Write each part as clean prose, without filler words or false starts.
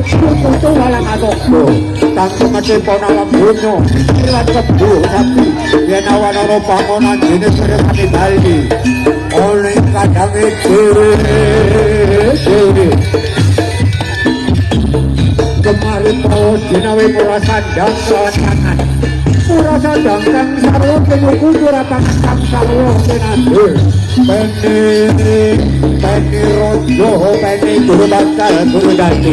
putu walang anokku kang kemati ponalang bunyo ilan kebu tapi yen awan-ana pamonan jenis seremani baldi oleh kadange dewe kemarin mau dinawe murah sandang kelantangan murah sandang kang sarwa penyuku murah kang sarwa kenandu Peni rojo peni guru bakal guru ganti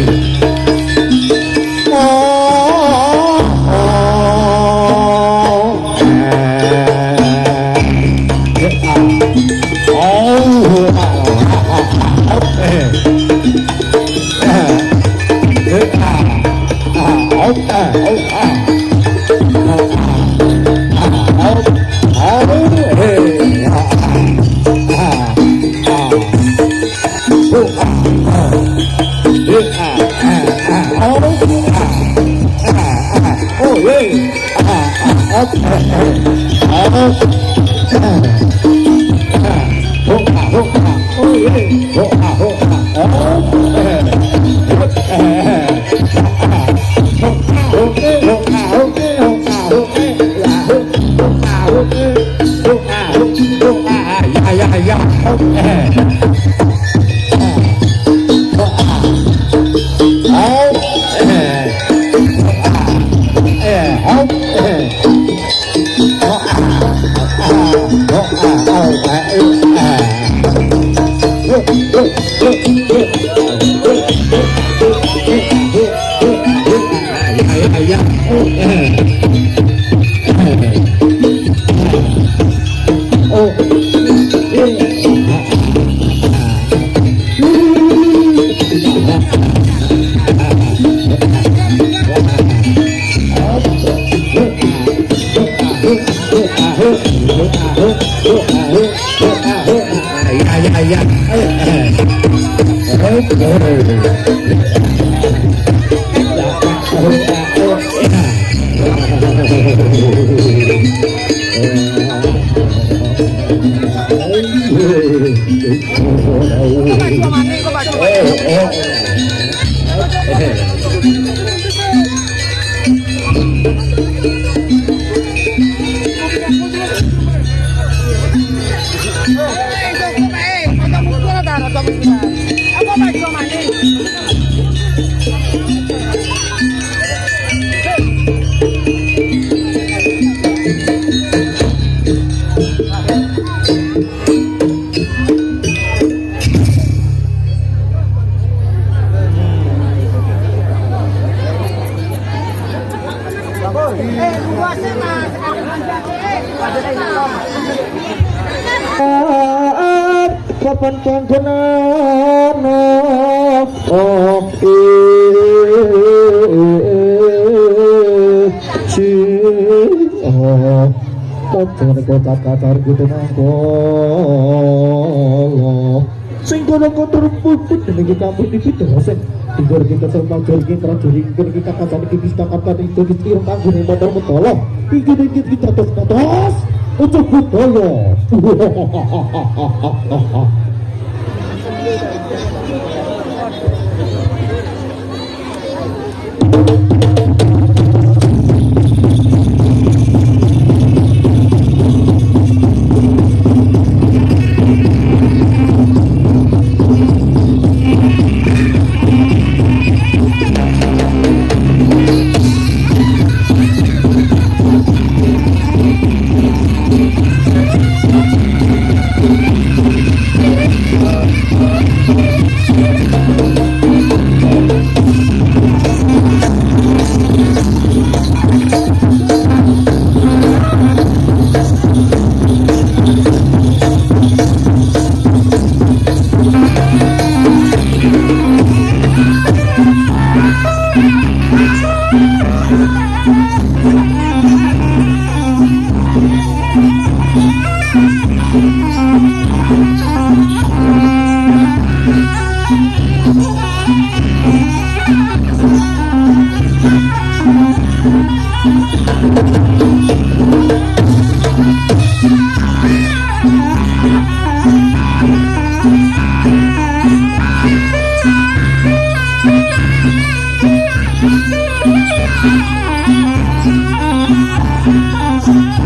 kapan panggonano kata-kata gitu mangkolo sing kono-kono putih dan kita pun di situ tinggal kita sama kita terakhir kita kata kita kata itu dikira tanggung motor tolong dikit kita terus untuk tolong Thank you.